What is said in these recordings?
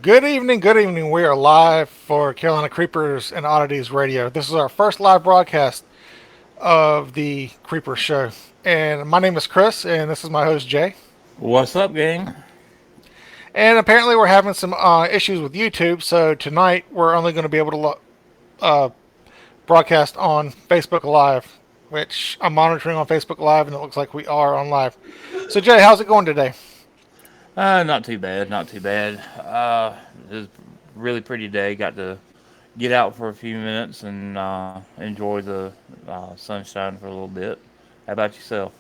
Good evening, good evening. We are live for Carolina Creepers and Oddities Radio. This is our first live broadcast of the Creeper Show. And my name is Chris, and this is my host, Jay. What's up, gang? And apparently, we're having some issues with YouTube, so tonight we're only going to be able to uh, broadcast on Facebook Live, which I'm monitoring on Facebook Live, and it looks like we are on live. So, Jay, how's it going today? Not too bad, not too bad. It was a really pretty day. Got to get out for a few minutes and enjoy the sunshine for a little bit. How about yourself?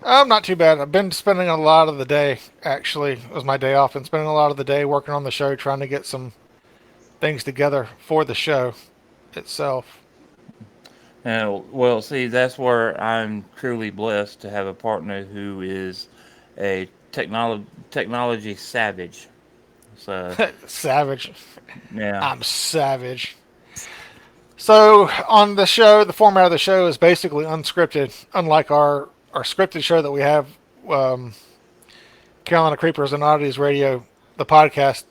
Not too bad. I've been spending a lot of the day, actually, it was my day off, and spending a lot of the day working on the show, trying to get some things together for the show itself. And well, see, that's where I'm truly blessed to have a partner who is a technology savage. So Savage. yeah, I'm savage. So, on the show, the format of the show is basically unscripted, unlike our scripted show that we have, um, Carolina Creepers and Oddities Radio, the podcast.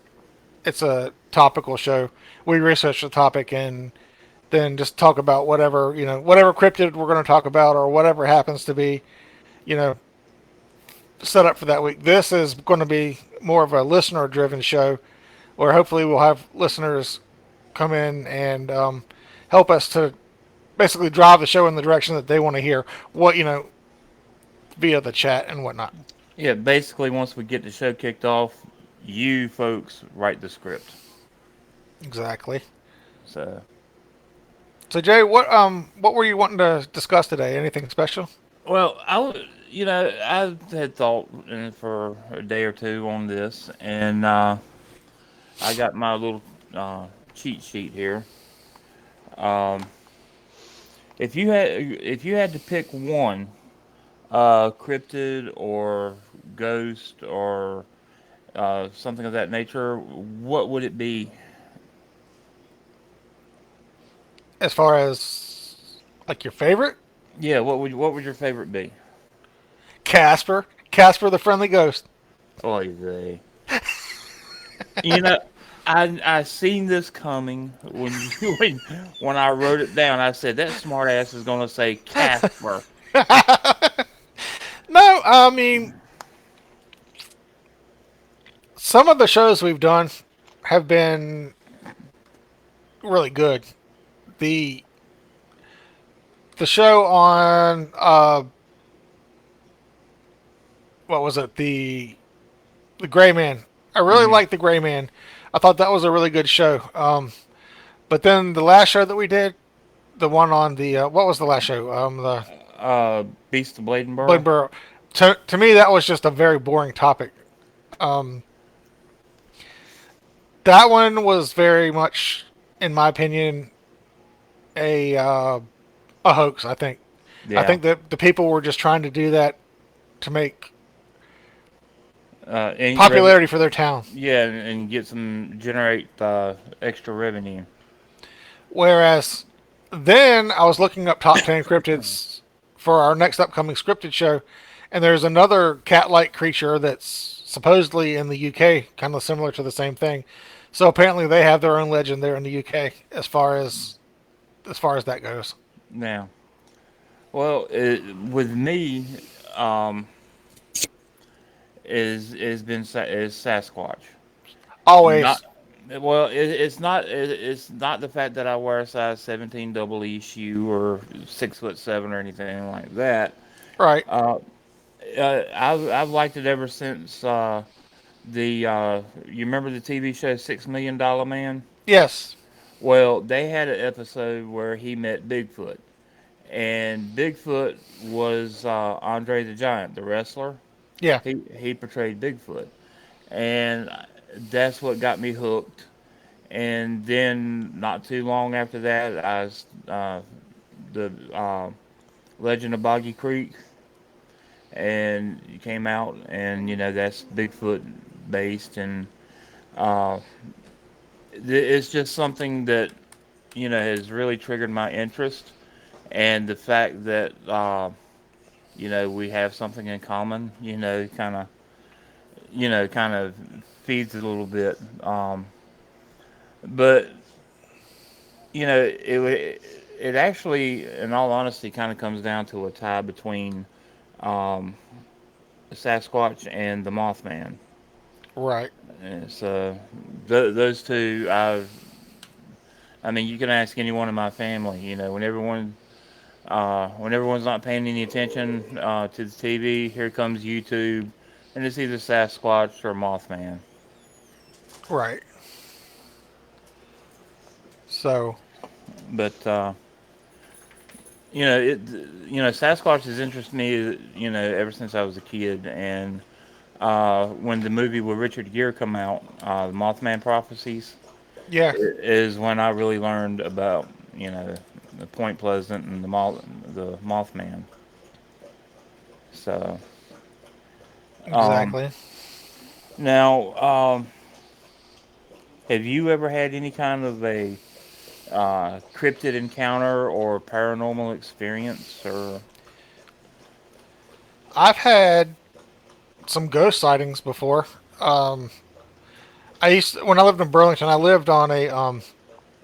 It's a topical show. We research the topic and then just talk about whatever, whatever cryptid we're going to talk about or whatever happens to be, you know, set up for that week. This is going to be more of a listener driven show where hopefully we'll have listeners come in and help us to basically drive the show in the direction that they want to hear, via the chat and whatnot. yeah. Basically, once we get the show kicked off, you folks write the script. Exactly. So. So Jay, what were you wanting to discuss today? Anything special? Well, I had thought for a day or two on this, and I got my little cheat sheet here. Um, if you had to pick one, cryptid or ghost or something of that nature, what would it be? As far as like your favorite, Yeah, what would your favorite be? Casper the friendly ghost. Oh, they. You know, I seen this coming when when I wrote it down. I said that smart ass is gonna say Casper. No, I mean some of the shows we've done have been really good. The the show on what was it? The Gray Man. I really Hmm. liked the Gray Man. I thought that was a really good show. But then the last show that we did, the one on the what was the last show? The Beast of Bladenboro. Bloodborough. To me, that was just a very boring topic. Um, that one was very much, in my opinion, a uh, a hoax. I Yeah. think that the people were just trying to do that to make And popularity for their town. yeah, and get some generate extra revenue. Whereas then I was looking up top 10 cryptids for our next upcoming scripted show, and there's another cat-like creature that's supposedly in the UK, kind of similar to the same thing. So apparently they have their own legend there in the UK as far as that goes. Now, well, with me, um, is Sasquatch. Always Not well. It's not the fact that I wear a size 17 double E shoe or 6'7" or anything like that. right. Uh, I've liked it ever since the you remember the TV show $6 Million Man? Yes. Well, they had an episode where he met Bigfoot, and Bigfoot was Andre the Giant, the wrestler. Yeah. He portrayed Bigfoot, and that's what got me hooked. And then not too long after that, the Legend of Boggy Creek, and it came out, and that's Bigfoot based, and uh, it's just something that has really triggered my interest, and the fact that we have something in common, kind of feeds it a little bit. But it actually, in all honesty, kind of comes down to a tie between um, Sasquatch and the Mothman. Right. So those two, I mean, you can ask anyone in my family. When everyone's not paying any attention to the TV, here comes YouTube, and it's either Sasquatch or Mothman. Right. So, But it Sasquatch has interested me, ever since I was a kid. And when the movie with Richard Gere come out, the Mothman Prophecies, yeah, is when I really learned about the Point Pleasant and the Mothman. So um, exactly. now, have you ever had any kind of a cryptid encounter or paranormal experience? Or I've had some ghost sightings before. Um, when I lived in Burlington, I lived on a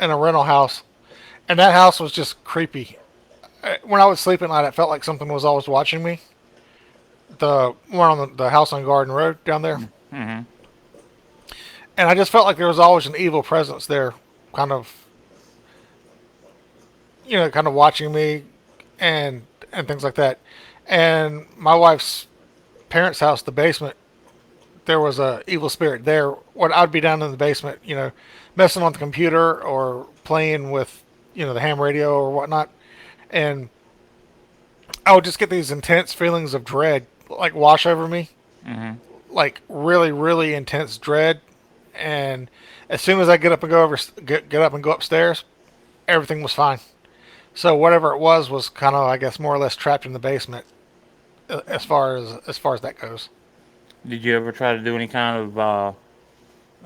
in a rental house, and that house was just creepy. When I would sleep at night, it felt like something was always watching me. The one on the house on Garden Road down there, hmm and I just felt like there was always an evil presence there, kind of kind of watching me, and things like that. And my wife's parents' house, the basement, there was a evil spirit there. What I'd be down in the basement, messing on the computer or playing with the ham radio or whatnot, and I would just get these intense feelings of dread like wash over me, hmm like really really intense dread. And as soon as I get up and go upstairs, everything was fine. So whatever it was kind of, I guess, more or less trapped in the basement, as far as that goes. Did you ever try to do any kind of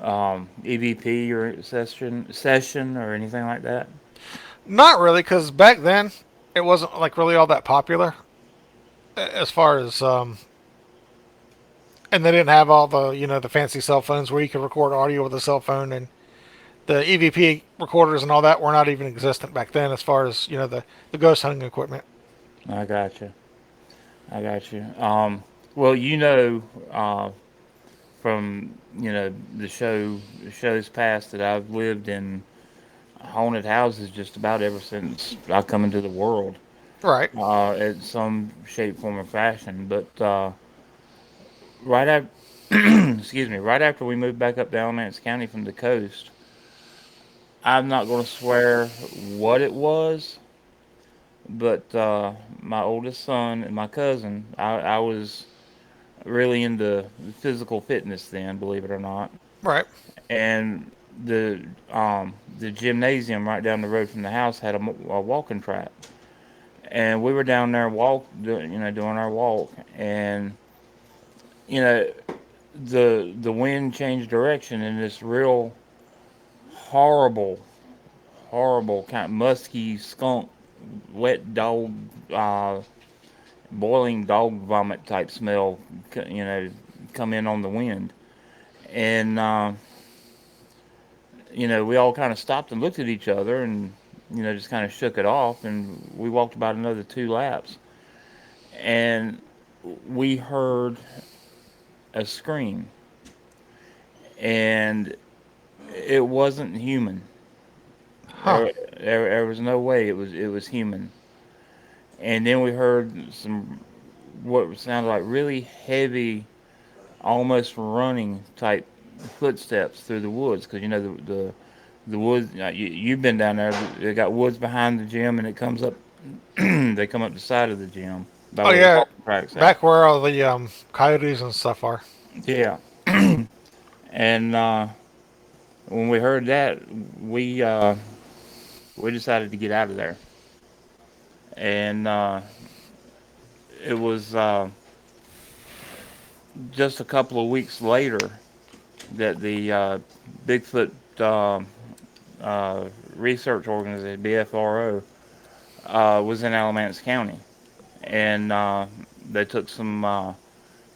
EVP or session or anything like that? Not really, because back then it wasn't like really all that popular as far as and they didn't have all the the fancy cell phones where you could record audio with a cell phone, and the EVP recorders and all that were not even existent back then as far as the ghost hunting equipment. I got you. I got you. Well, from the shows past, that I've lived in haunted houses just about ever since I come into the world, Right. in some shape, form, or fashion. But right after, excuse me, right after we moved back up to Alamance County from the coast, I'm not going to swear what it was, but my oldest son and my cousin, I was really into physical fitness then, believe it or not. Right. And the gymnasium right down the road from the house had a walking track, and we were down there doing our walk, and you know, the wind changed direction, and this real horrible, horrible kind of musky skunk, wet dog, uh, boiling dog vomit type smell, come in on the wind. And we all kind of stopped and looked at each other, and just kind of shook it off, and we walked about another 2 laps, and we heard a scream, and it wasn't human. Huh. There was no way it was human. And then we heard some what sounded like really heavy, almost running type footsteps through the woods, because the woods. You've been down there. They got woods behind the gym, and it comes up. They come up the side of the gym by Oh where the yeah, walking tracks at. back where all the coyotes and stuff are. Yeah, and when we heard that, we uh, we decided to get out of there, and it was just a couple of weeks later that the Bigfoot research organization, BFRO, was in Alamance County, and they took some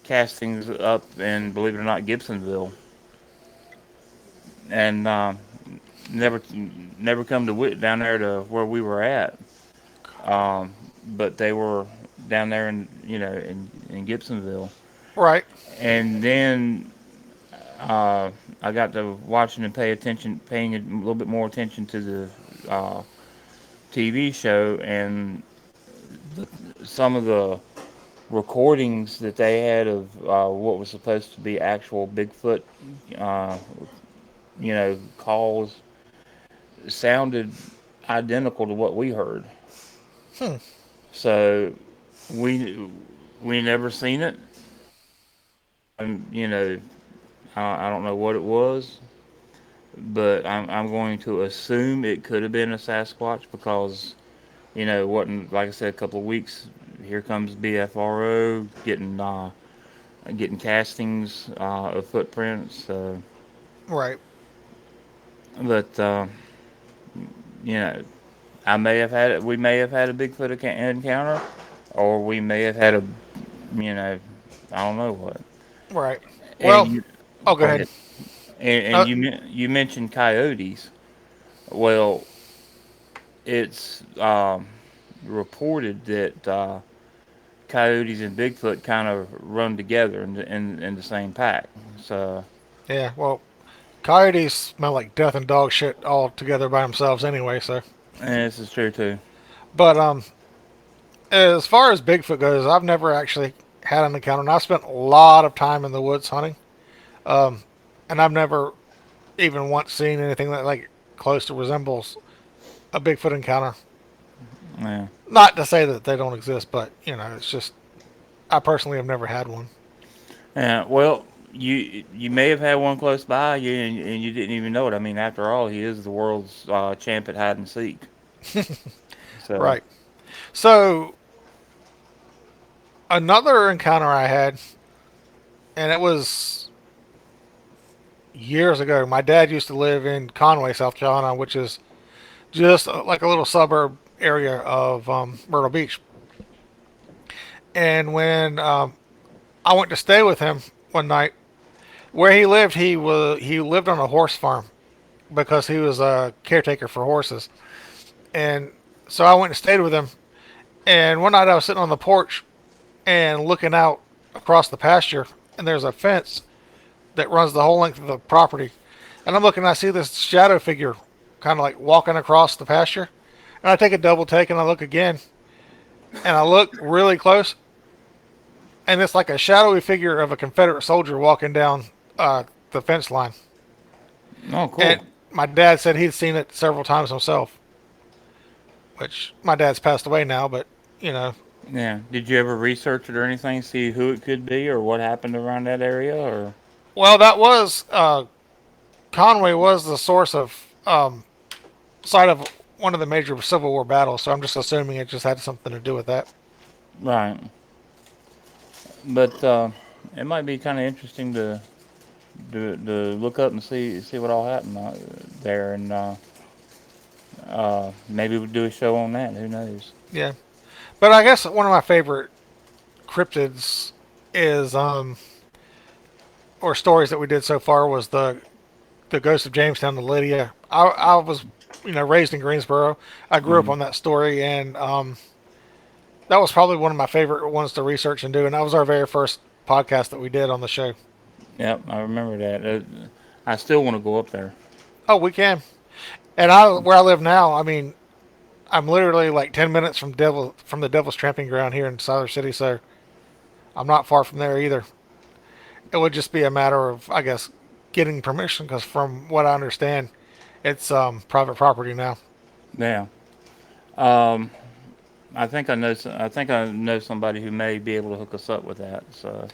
castings up in, believe it or not, Gibsonville, and never never come to down there to where we were at. But they were down there in in Gibsonville, Right. and then I got to watching and paying a little bit more attention to the TV show, and some of the recordings that they had of what was supposed to be actual Bigfoot, uh, calls sounded identical to what we heard. Hmm. So we we never seen it. And I don't know what it was, but I'm going to assume it could have been a Sasquatch because wasn't like I said a couple of weeks. Here comes BFRO getting castings of footprints. Right. But you know, I may have had it. We may have had a Bigfoot encounter, or we may have had a you know, I don't know what. Right. And Well, you oh, go go ahead. ahead. And Uh, you mentioned coyotes. Well, it's reported that coyotes and Bigfoot kind of run together in the same pack. So, yeah. Well, coyotes smell like death and dog shit all together by themselves anyway. So, and this is true too. but as far as Bigfoot goes, I've never actually had an encounter. And I've spent a lot of time in the woods hunting, um, and I've never even once seen anything that like close to resembles a Bigfoot encounter. Yeah. Not to say that they don't exist, but it's just I personally have never had one. Yeah. Well, you may have had one close by you, and you didn't even know it. I mean, after all, he is the world's champ at hide and seek. So, Right. So another encounter I had, and it was years ago. My dad used to live in Conway, South Carolina, which is just like a little suburb area of Myrtle Beach. And when I went to stay with him one night, where he lived on a horse farm because he was a caretaker for horses. And so I went and stayed with him. And one night I was sitting on the porch and looking out across the pasture, and there's a fence that runs the whole length of the property. And I'm looking, and I see this shadow figure kind of like walking across the pasture. And I take a double take and I look again, and I look really close, and it's like a shadowy figure of a Confederate soldier walking down the fence line. oh, And cool. my dad said he'd seen it several times himself, which my dad's passed away now, but you know, Yeah. Did you ever research it or anything, see who it could be or what happened around that area, or? well, that was Conway was the source of site of one of the major Civil War battles, so I'm just assuming it just had something to do with that. Right. But it might be kind of interesting to look up and see what all happened there, and maybe we'll do a show on that. Who knows? Yeah, but I guess one of my favorite cryptids is or stories that we did so far was the ghost of Jamestown, the Lydia. I was raised in Greensboro. I grew up Hmm. on that story, and that was probably one of my favorite ones to research and do. And that was our very first podcast that we did on the show. Yep, I remember that. I still want to go up there. Oh, we can. And I where I live now, I mean, I'm literally like 10 minutes from the Devil's Tramping Ground here in Siler City, so I'm not far from there either. It would just be a matter of, I guess, getting permission because from what I understand, it's private property now. Yeah. Um, I think I know somebody who may be able to hook us up with that. So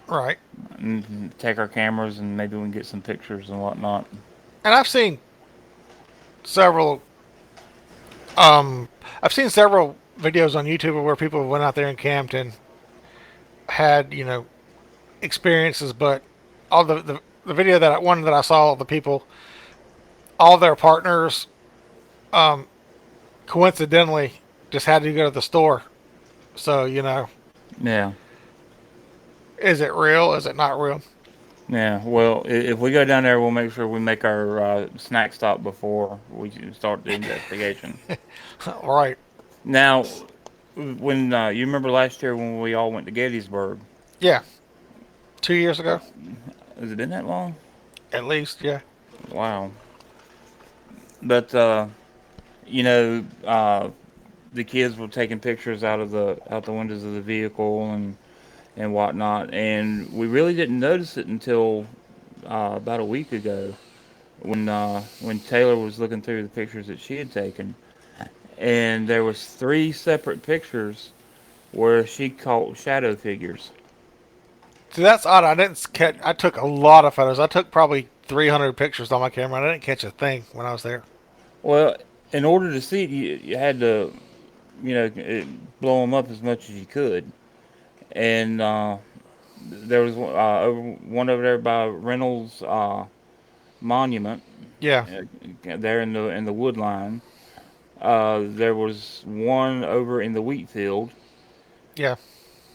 Right. take our cameras and maybe we can get some pictures and whatnot. And several um I've seen several videos on YouTube where people went out there and camped and had, experiences, but all the video one that I saw, the people, all their partners um coincidentally just had to go to the store. So, Yeah. is it real? Is it not real? Yeah, well, if we go down there, we'll make sure we make our snack stop before we start the investigation. All right. Now, when you remember last year when we all went to Gettysburg, Yeah. 2 years ago, has it been that long? at least. Yeah. Wow. But you know, the kids were taking pictures out the windows of the vehicle and whatnot, and we really didn't notice it until about a week ago when Taylor was looking through the pictures that she had taken, and there was three separate pictures where she caught shadow figures. See, that's odd. I didn't catch. I took a lot of photos. I took probably 300 pictures on my camera. And I didn't catch a thing when I was there. Well, in order to see it, you had to, blow them up as much as you could. And there was one over there by Reynolds Monument, Yeah. there in the wood line. There was one over in the wheat field, Yeah.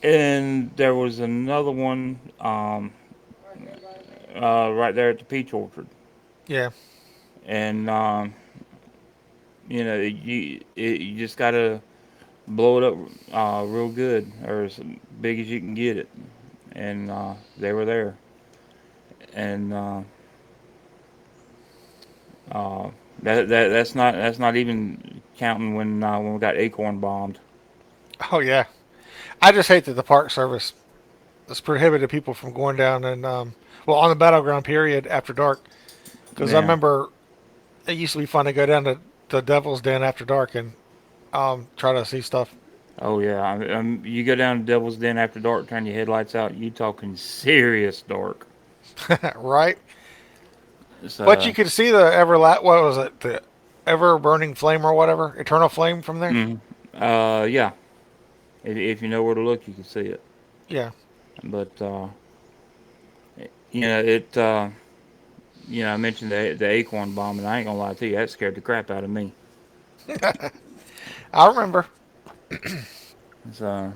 and there was another one right there at the peach orchard. Yeah. And you just gotta blow it up real good, or as big as you can get it. And they were there, and uh, that's not even counting when we got acorn bombed. Oh yeah. I just hate that the Park Service has prohibited people from going down and well on the battleground period after dark. Because I Yeah. remember it used to be fun to go down to the Devil's Den after dark and try to see stuff. Oh yeah. You go down to Devil's Den after dark, turn your headlights out. You talking serious dark. Right. But you So, could see the what was it, the ever burning flame or whatever, eternal flame from there. mm, yeah. If you know where to look, you can see it. Yeah. But it. I mentioned the acorn bomb, and I ain't gonna lie to you, that scared the crap out of me. I remember. So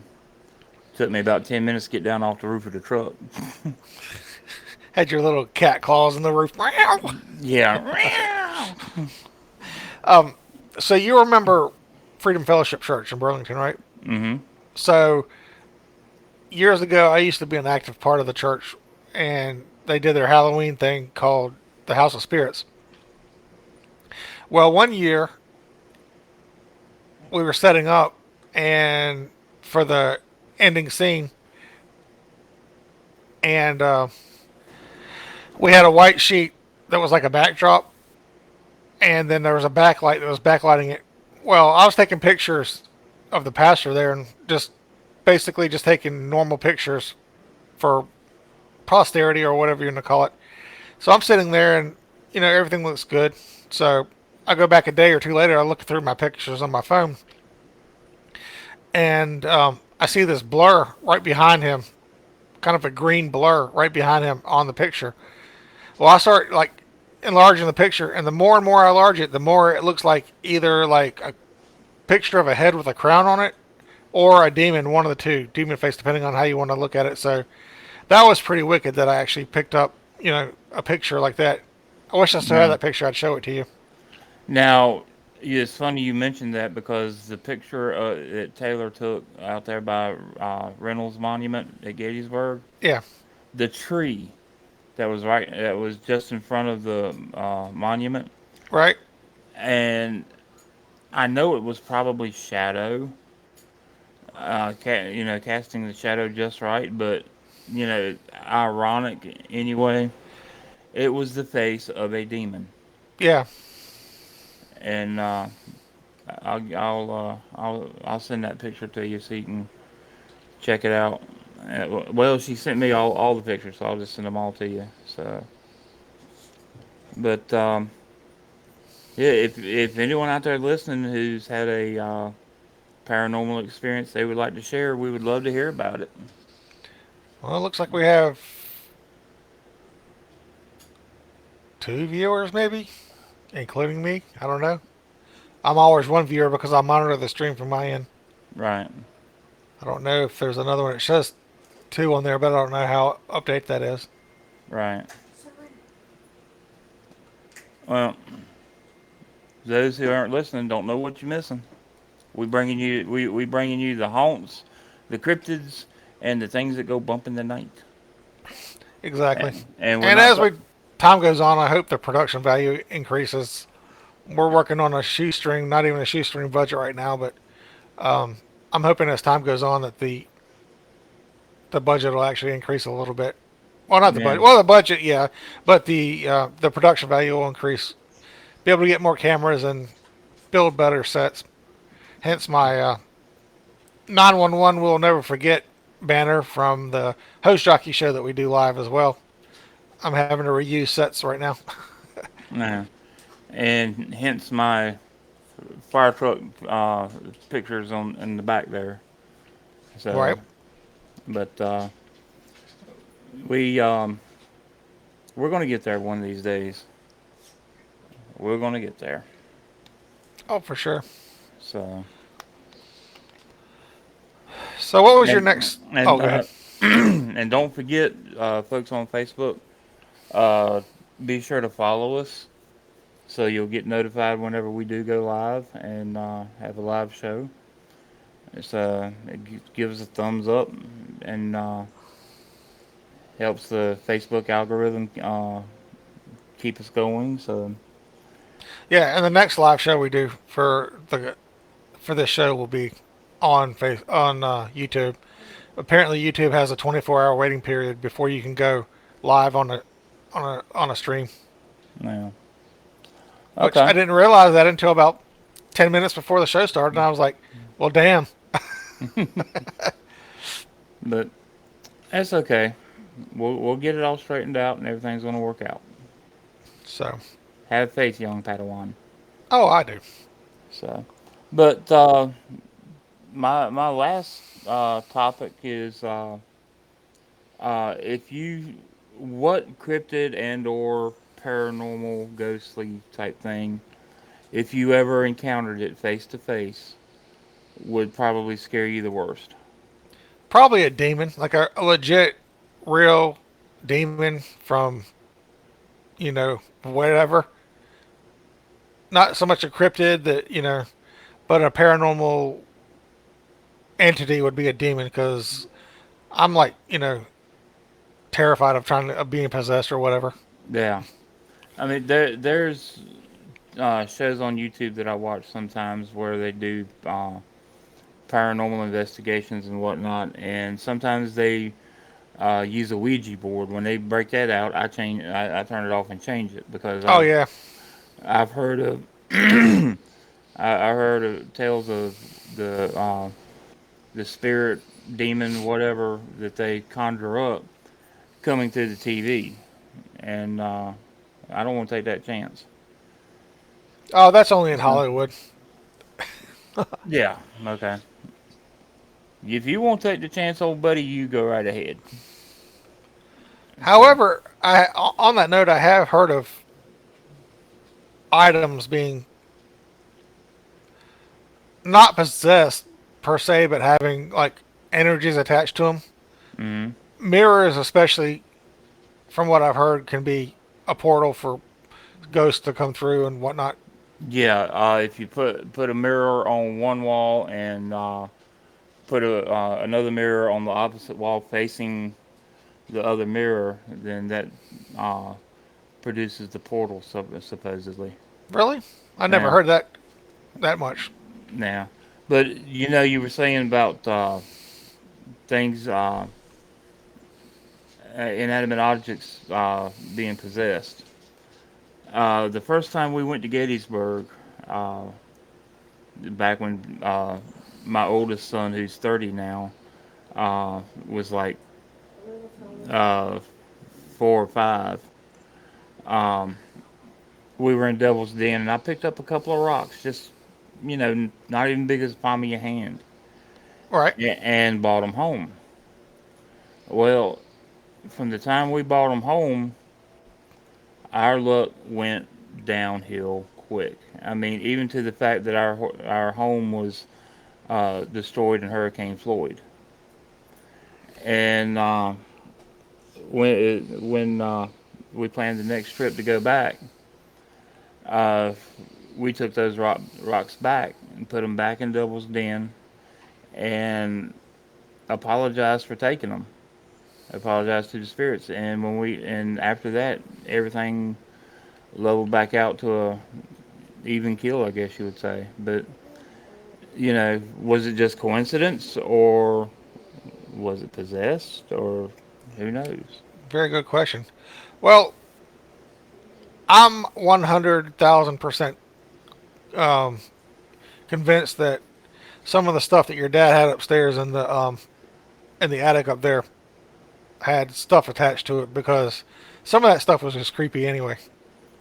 took me about 10 minutes to get down off the roof of the truck. Had your little cat claws in the roof. Yeah. um, so you remember Freedom Fellowship Church in Burlington, right? Mm-hmm. So years ago, I used to be an active part of the church, and they did their Halloween thing called the House of Spirits. Well, one year we were setting up, and for the ending scene, and we had a white sheet that was like a backdrop, and then there was a backlight that was backlighting it. Well, I was taking pictures of the pastor there, and just basically just taking normal pictures for posterity or whatever you want to call it. So I'm sitting there, and everything looks good. So I go back a day or two later. I look through my pictures on my phone, and I see this blur right behind him, kind of a green blur right behind him on the picture. Well, I start like enlarging the picture, and the more I enlarge it, the more it looks like either like a picture of a head with a crown on it, or a demon, one of the two, demon face, depending on how you want to look at it. So that was pretty wicked that I actually picked up, a picture like that. I wish I still had Yeah. that picture. I'd show it to you. Now, it's funny you mentioned that because the picture that Taylor took out there by Reynolds Monument at Gettysburg, Yeah, the tree that was just in front of the monument, right. and I know it was probably shadow, casting the shadow just right, but ironic anyway. It was the face of a demon, Yeah, and I'll send that picture to you so you can check it out. Well, she sent me all the pictures, so I'll just send them all to you. So, but yeah, if anyone out there listening who's had a paranormal experience they would like to share, we would love to hear about it. well, it looks like we have two viewers, maybe, including me. I don't know. I'm always one viewer because I monitor the stream from my end. Right. I don't know if there's another one. It says two on there, but I don't know how update that is. Right. Well, those who aren't listening don't know what you're missing. We bringing you the haunts, the cryptids, and the things that go bump in the night. Exactly. And we're And not. as we time goes on, I hope the production value increases. We're working on a shoestring, not even a shoestring budget right now, but I'm hoping as time goes on that the budget will actually increase a little bit. Well, not the Yeah. budget. Well, the budget, yeah, but the production value will increase. Be able to get more cameras and build better sets. Hence my 911 will never forget banner from the host jockey show that we do live as well. I'm having to reuse sets right now. Yeah. And hence my fire truck pictures on in the back there. Right. So, but we we're gonna get there one of these days. We're gonna get there. Oh, for sure. So So, what was your and next? Oh, and go ahead. and don't forget, folks on Facebook, uh, be sure to follow us so you'll get notified whenever we do go live and have a live show. Gives a thumbs up and helps the Facebook algorithm keep us going. So Yeah, and the next live show we do for this show will be on YouTube. Apparently, YouTube has a 24-hour waiting period before you can go live on a stream, yeah, which I okay, didn't realize that until about 10 minutes before the show started, and I was like, "Well, damn." but that's okay. We'll get it all straightened out and everything's gonna work out. So, Have faith, young Padawan. oh, I do. So, but my last topic is if you what cryptid and or paranormal ghostly type thing, if you ever encountered it face to face, would probably scare you the worst. Probably a demon, like a legit, real demon from whatever. Not so much a cryptid that but a paranormal entity would be a demon because I'm like terrified of trying of being possessed or whatever. Yeah, I mean there's shows on YouTube that I watch sometimes where they do paranormal investigations and whatnot, and sometimes they use a Ouija board. When they break that out, I turn it off and change it because Oh yeah, I've heard of I heard of tales of the spirit demon whatever that they conjure up coming through the TV, and I don't want to take that chance. oh that's only in So, Hollywood. yeah, okay. If you won't take the chance, old buddy, you go right ahead. So, However, I on that note, I have heard of items being not possessed per se, but having like energies attached to them. mm Mirrors, especially from what I've heard, can be a portal for ghosts to come through and whatnot. yeah, if you put a mirror on one wall and put another mirror on the opposite wall facing the other mirror, then that uh, produces the portal supposedly. Really, I never Now, heard that much. now, but you were saying about things, inanimate objects being possessed. The first time we went to Gettysburg, uh, back when my oldest son, who's 30 now, was like uh, 4 or 5. Um, we were in Devil's Den, and I picked up a couple of rocks, just not even big as the palm of your hand, All right, and brought them home. Well, from the time we brought them home, our luck went downhill quick. I mean, even to the fact that our home was destroyed in Hurricane Floyd, and when we planned the next trip to go back, uh, we took those rocks back and put them back in Devil's Den and apologized for taking them. Apologized to the spirits, and and after that, everything leveled back out to a even keel, I guess you would say. But was it just coincidence, or was it possessed, or who knows? Very good question. Well, I'm 100,000% um, convinced that some of the stuff that your dad had upstairs in the attic up there had stuff attached to it because some of that stuff was just creepy anyway.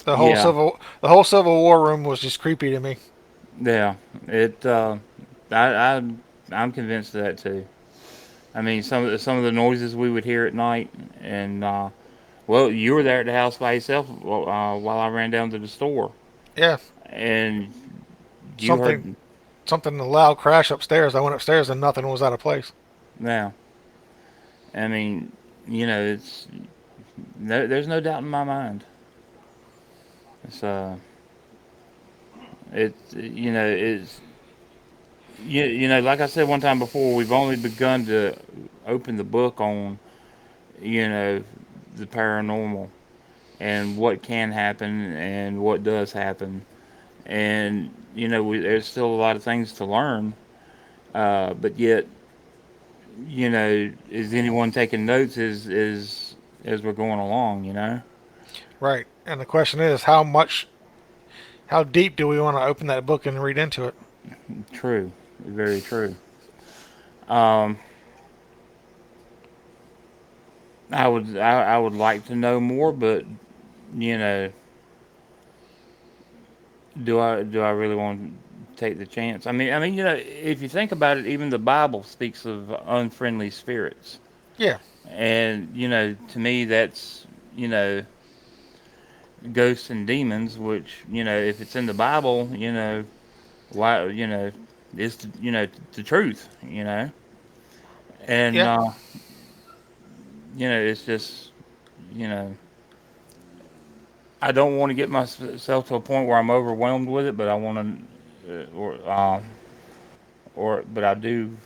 Yeah, The whole Civil War room was just creepy to me. yeah. It. I. I'm convinced of that too. I mean, some of the noises we would hear at night, and well, you were there at the house by yourself while I ran down to the store, Yeah, and you something heard. something a loud crash upstairs. I went upstairs and nothing was out of place. Now, I mean, it's there's no doubt in my mind. It's it's like I said one time before, we've only begun to open the book on you know the paranormal and what can happen and what does happen, and there's still a lot of things to learn. But yet, is anyone taking notes as we're going along? Right. And the question is, how deep do we want to open that book and read into it? True, very true. Um, I would like to know more, but you know, do I really want to take the chance? I mean, if you think about it, even the Bible speaks of unfriendly spirits, Yeah. and to me, that's you know, ghosts and demons. Which if it's in the Bible, why it's the truth. And Yeah. it's just you know I don't want to get myself to a point where I'm overwhelmed with it, but I want to, but I do.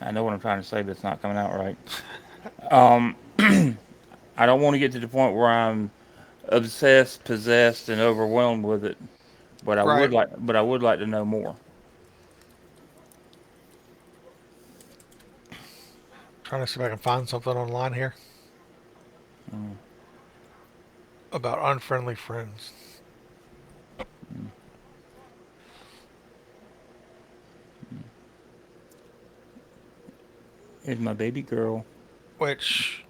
I know what I'm trying to say, but it's not coming out right. Um, I don't want to get to the point where I'm obsessed, possessed, and overwhelmed with it. Right. But I would like to know more. Trying to see if I can find something online here Mm, about unfriendly friends. mm, mm. Is my baby girl? Which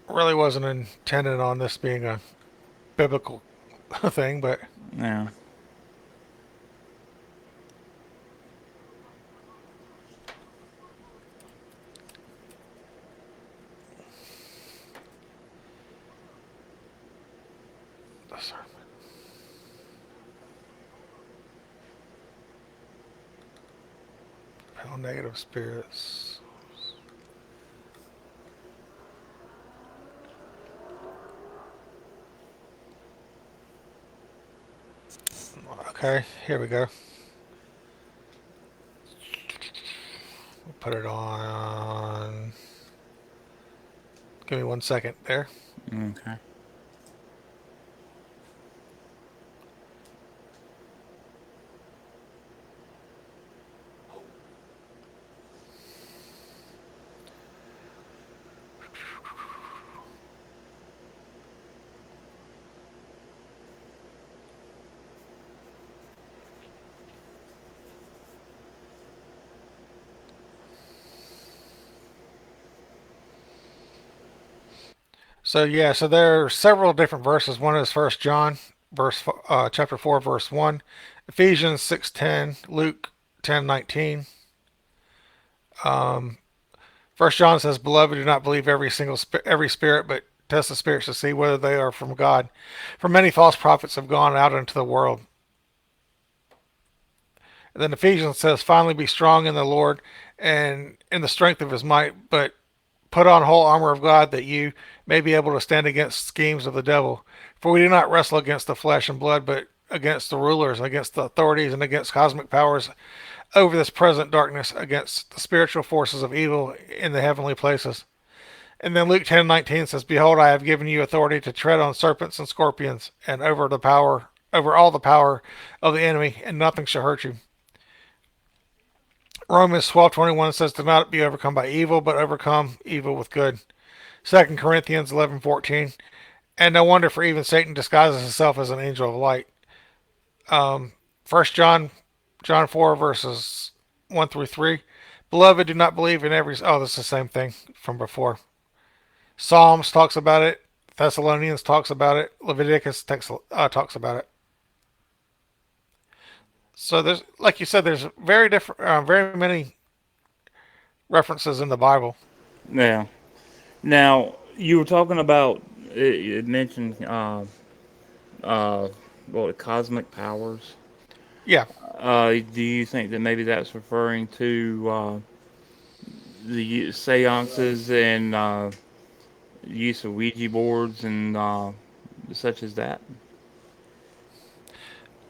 really wasn't intended on this being a biblical thing, but Yeah. negative spirits. Okay, here we go. We'll put it on. Give me 1 second there. Okay. So yeah, so there are several different verses. One is First John, chapter 4, verse 1, Ephesians 6:10, Luke 10:19. Um, First John says, "Beloved, do not believe every spirit, but test the spirits to see whether they are from God. For many false prophets have gone out into the world." And then Ephesians says, "Finally, be strong in the Lord and in the strength of His might, but Put on whole armor of God that you may be able to stand against schemes of the devil. For we do not wrestle against the flesh and blood, but against the rulers, against the authorities, and against cosmic powers over this present darkness, against the spiritual forces of evil in the heavenly places. And then Luke 10:19 says, "Behold, I have given you authority to tread on serpents and scorpions, and over all the power of the enemy, and nothing shall hurt you." Romans 12:21 says, "Do not be overcome by evil, but overcome evil with good." 2 Corinthians 11:14, and no wonder, for even Satan disguises himself as an angel of light. 1 John 4 verses 1 through 3. Beloved, do not believe in every. Oh, this is the same thing from before. Psalms talks about it. Thessalonians talks about it. Leviticus talks about it. So there's, like you said, there's very many references in the Bible. Yeah. Now you were talking about it mentioned uh, what cosmic powers. Yeah, Do you think that maybe that's referring to the seances and use of Ouija boards and such as that?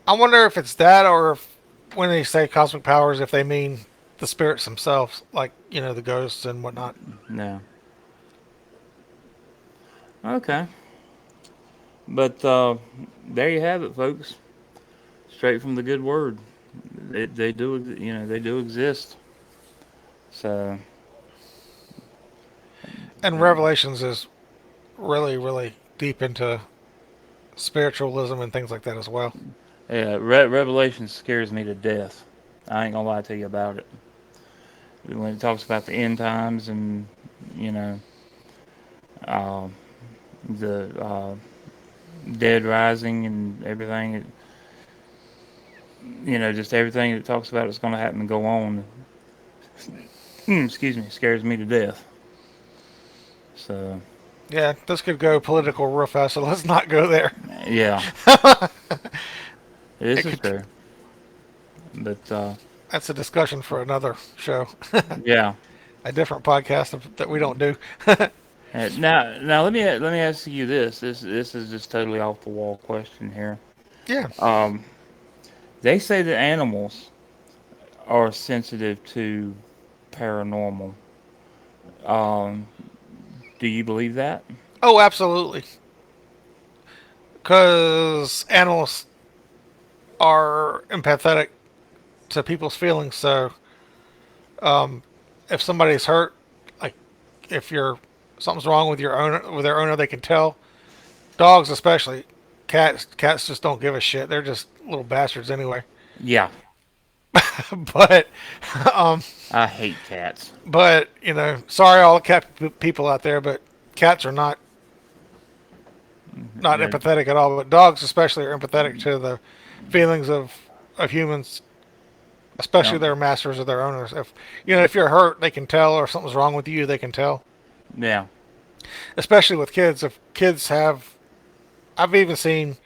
I wonder if it's that, or if when they say cosmic powers, if they mean the spirits themselves, like the ghosts and whatnot. No. Okay. But there you have it, folks. Straight from the good word. They do, they do exist. So, And Revelations is really, really deep into spiritualism and things like that as well. yeah, Revelation scares me to death. I ain't gonna lie to you about it. When it talks about the end times and you know uh, the dead rising and everything, just everything it talks about is going to happen and go on. Excuse me, scares me to death. So Yeah, this could go political real fast, so let's not go there. yeah, this It is could. fair. But That's a discussion for another show, yeah. a different podcast that we don't do. Now let me ask you this. This is just totally off the wall question here. Yeah. Um, they say that animals are sensitive to paranormal. Um, do you believe that? Oh, absolutely. Because animals are empathetic to people's feelings. So, if somebody's hurt, like if you're something's wrong with their owner, they can tell. Dogs, especially, cats just don't give a shit. They're just little bastards anyway. Yeah, but, um, I hate cats. but sorry all the people out there, but cats are not They're- empathetic at all. But dogs, especially, are empathetic to the feelings of humans, especially no, their masters or their owners. If you're hurt, they can tell, or if something's wrong with you, they can tell. yeah, Especially with kids. If kids have, I've even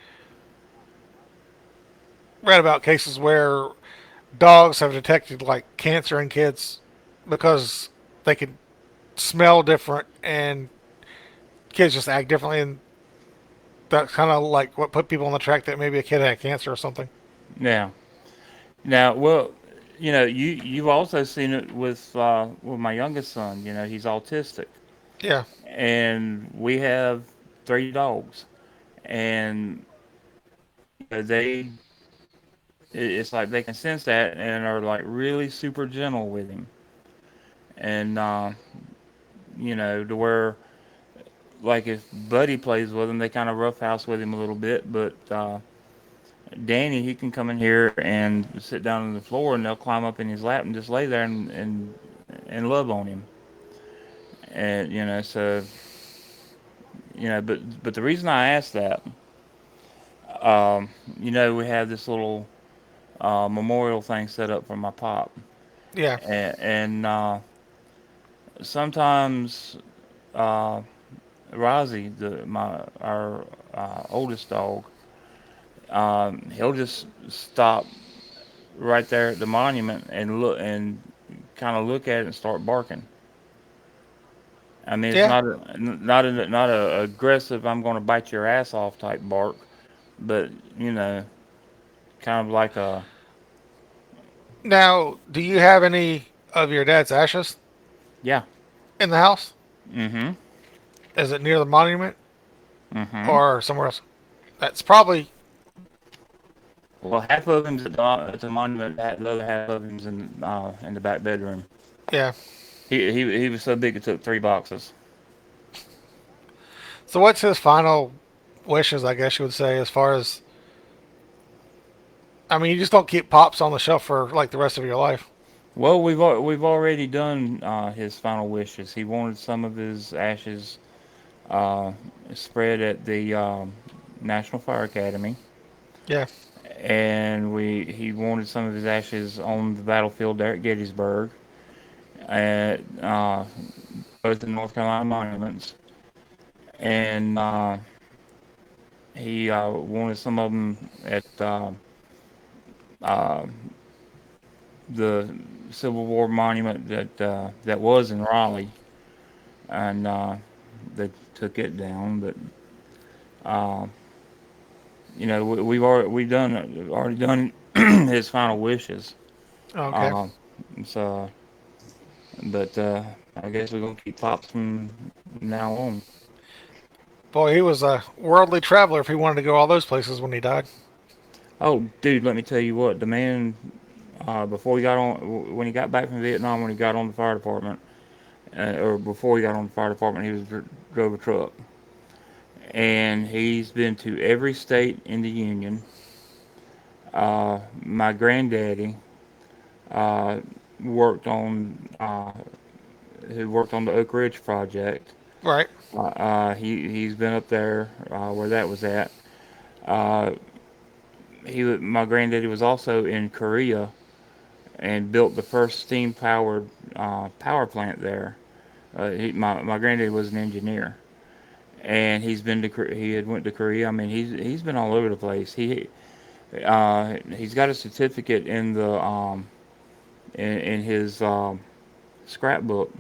read about cases where dogs have detected like cancer in kids because they could smell different and kids just act differently, and that's kind of like what put people on the track that maybe a kid had cancer or something. yeah. Now, well, you've also seen it with my youngest son. He's autistic, Yeah, and we have three dogs, and they it's like they can sense that and are like really super gentle with him, and to where like if Buddy plays with him, they kind of roughhouse with him a little bit, but Danny, he can come in here and sit down on the floor, and they'll climb up in his lap and just lay there and love on him. And so but the reason I asked that, we have this little memorial thing set up for my pop, yeah, and sometimes Rozzy, our oldest dog, he'll just stop right there at the monument and look and kind of look at it and start barking. I mean, it's Yeah. not a aggressive. I'm going to bite your ass off type bark, but you know, kind of like a Now, do you have any of your dad's ashes yeah. in the house? Mm-hmm. Is it near the monument Mm-hmm. or somewhere else? That's probably, Well, half of him's at the monument. The other half of him's in the back bedroom. yeah. He was so big it took 3 boxes. So, what's his final wishes, I guess you would say, as far as, I mean, you just don't keep pops on the shelf for like the rest of your life. Well, we've already done his final wishes. He wanted some of his ashes uh, spread at the National Fire Academy, Yeah. and we he wanted some of his ashes on the battlefield there at Gettysburg, at both the North Carolina monuments, and he wanted some of them at uh, the Civil War monument that was in Raleigh, and they took it down. But uh, we've already done his final wishes. Okay. Uh, so, but I guess we're gonna keep pops from now on. Boy, he was a worldly traveler if he wanted to go all those places when he died. Oh, dude, let me tell you what, the man before he got on when he got back from Vietnam, when he got on the fire department, or before he got on the fire department, he drove a truck, and he's been to every state in the union. My granddaddy uh, worked on who worked on the Oak Ridge project. Right. He's been up there where that was at. Uh, my granddaddy was also in Korea and built the first steam powered power plant there. My granddaddy was an engineer, and he had went to Korea. I mean, he's been all over the place. He's got a certificate in his scrapbook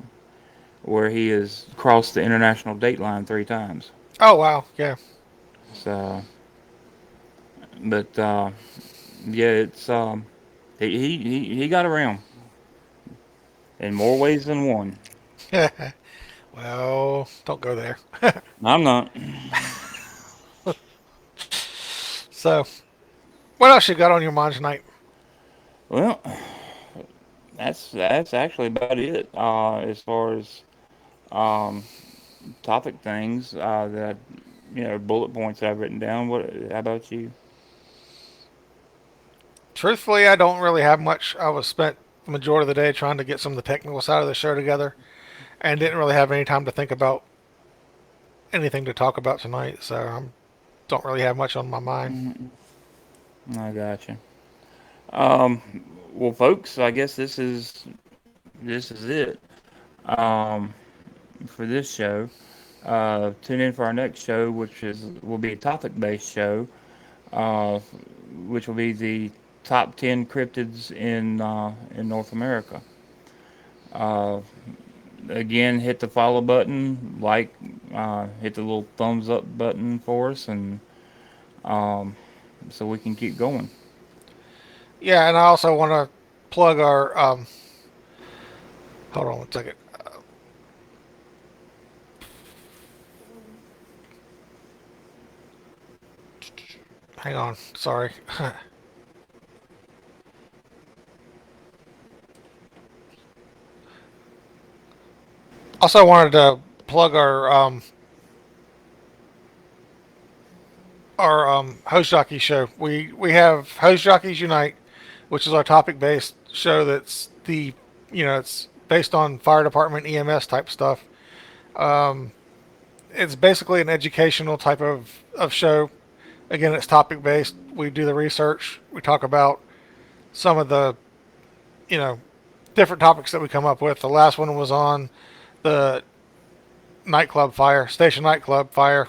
where he has crossed the international date line 3 times. Oh, wow. Yeah. So, but yeah, it's he got around in more ways than one. Well, don't go there. I'm not. So, what else you got on your mind tonight? Well, that's actually about it as far as um, topic things that bullet points that I've written down. What? How about you? Truthfully, I don't really have much. I was spent the majority of the day trying to get some of the technical side of the show together and didn't really have any time to think about anything to talk about tonight. So, I don't really have much on my mind. Mhm. I got you. Um, well, folks, I guess this is it for this show. Tune in for our next show, which will be a topic-based show, uh, which will be the top 10 cryptids in North America. Uh, Again, hit the follow button, hit the little thumbs up button for us, and um, so we can keep going. Yeah, and I also want to plug our. Hold on one second. Hang on. Sorry. Also wanted to plug our host jockey show. We have Host Jockeys Unite, which is our topic based show. That's it's based on fire department EMS type stuff. Um, it's basically an educational type of show. Again, it's topic based. We do the research. We talk about some of the you know different topics that we come up with. The last one was on the nightclub fire, station nightclub fire.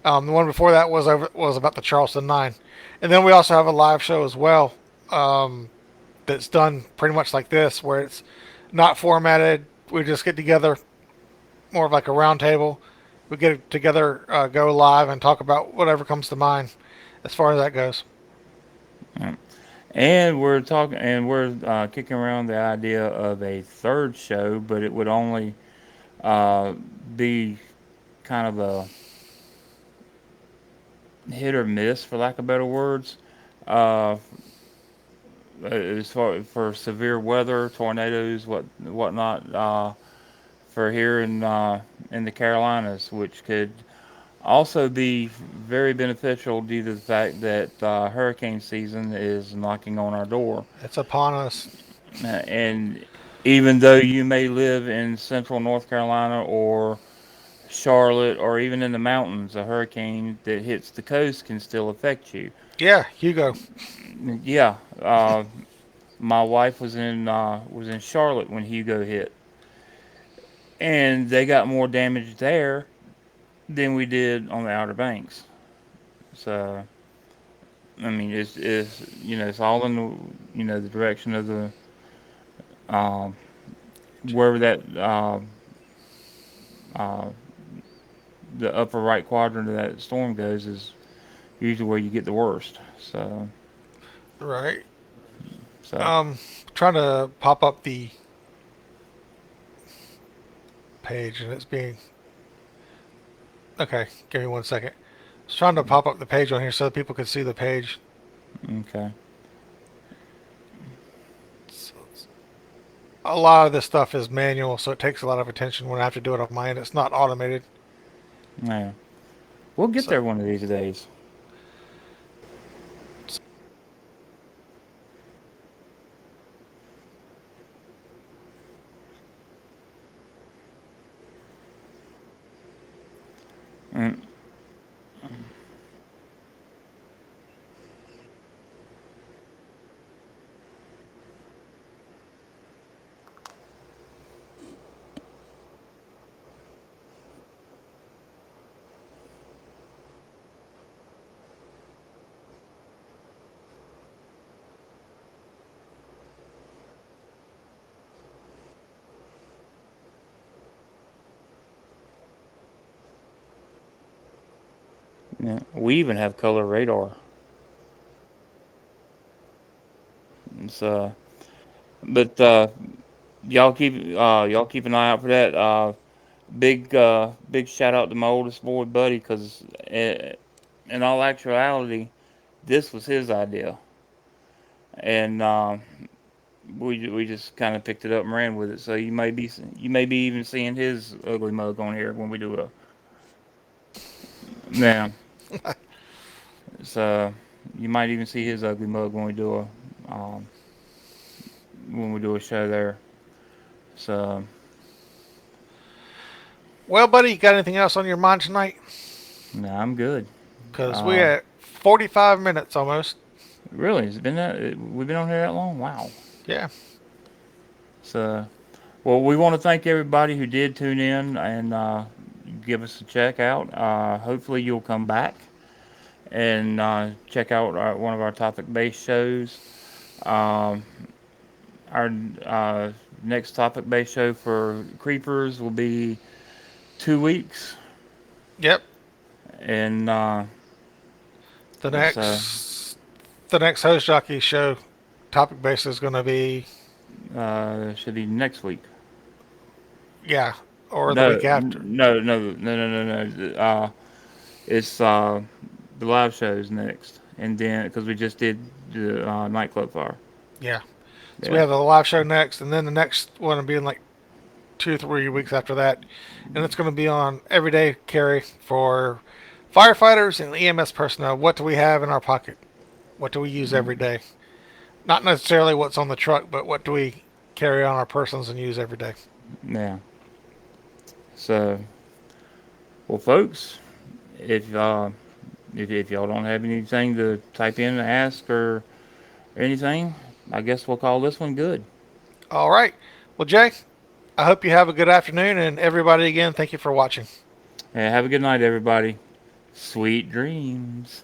The one before that was about the Charleston Nine, and then we also have a live show as well. That's done pretty much like this, where it's not formatted. We just get together, more of like a round table. We get together, go live, and talk about whatever comes to mind as far as that goes. Mm. And we're talking, and we're kicking around the idea of a third show, but it would only uh, be kind of a hit or miss, for lack of better words. Uh, as far for severe weather, tornadoes, whatnot, for here in the Carolinas, which could also be very beneficial due to the fact that hurricane season is knocking on our door. It's upon us. And even though you may live in central North Carolina or Charlotte or even in the mountains, a hurricane that hits the coast can still affect you. Yeah, Hugo. Yeah, my wife was in Charlotte when Hugo hit, and they got more damage there than we did on the Outer Banks. So I mean, it's it's all in the the direction of the um, wherever that uh, the upper right quadrant of that storm goes is usually where you get the worst. Right. So Trying to pop up the page and it's being okay. Give me 1 second. I was trying to pop up the page on here so that people could see the page. okay, So a lot of this stuff is manual, so it takes a lot of attention when I have to do it on my end. It's not automated. yeah, we'll get So, there one of these days. Mm, yeah. We even have color radar. So, but y'all keep an eye out for that. Big shout out to my oldest boy, Buddy, because in all actuality, this was his idea, and we just kind of picked it up and ran with it. So you may be even seeing his ugly mug on here when we do a yeah. So you might even see his ugly mug um, when we do a show there. So well, buddy, you got anything else on your mind tonight? no, I'm good. Because we Uh, at 45 minutes almost. really, it's been that we've been on here that long. Wow. Yeah. So well, we want to thank everybody who did tune in and give us a check out. Hopefully, you'll come back and check out one of our topic-based shows. Um, our next topic-based show for Creepers will be 2 weeks, Yep. and The so the next host jockey show topic base is going to be should be next week. yeah, or the No, week after. no. It's the live shows next, and then because we just did the nightclub fire. Yeah. So we Yeah, have a live show next, and then the next one will be in like 2 or 3 weeks after that, and it's going to be on everyday carry for firefighters and EMS personnel. What do we have in our pocket? What do we use every day? Not necessarily what's on the truck, but what do we carry on our persons and use every day? yeah. So, well, folks, if if y'all don't have anything to type in and ask or anything, I guess we'll call this one good. All right. Well, Jay, I hope you have a good afternoon, and everybody again, thank you for watching. Have a good night, everybody. Sweet dreams.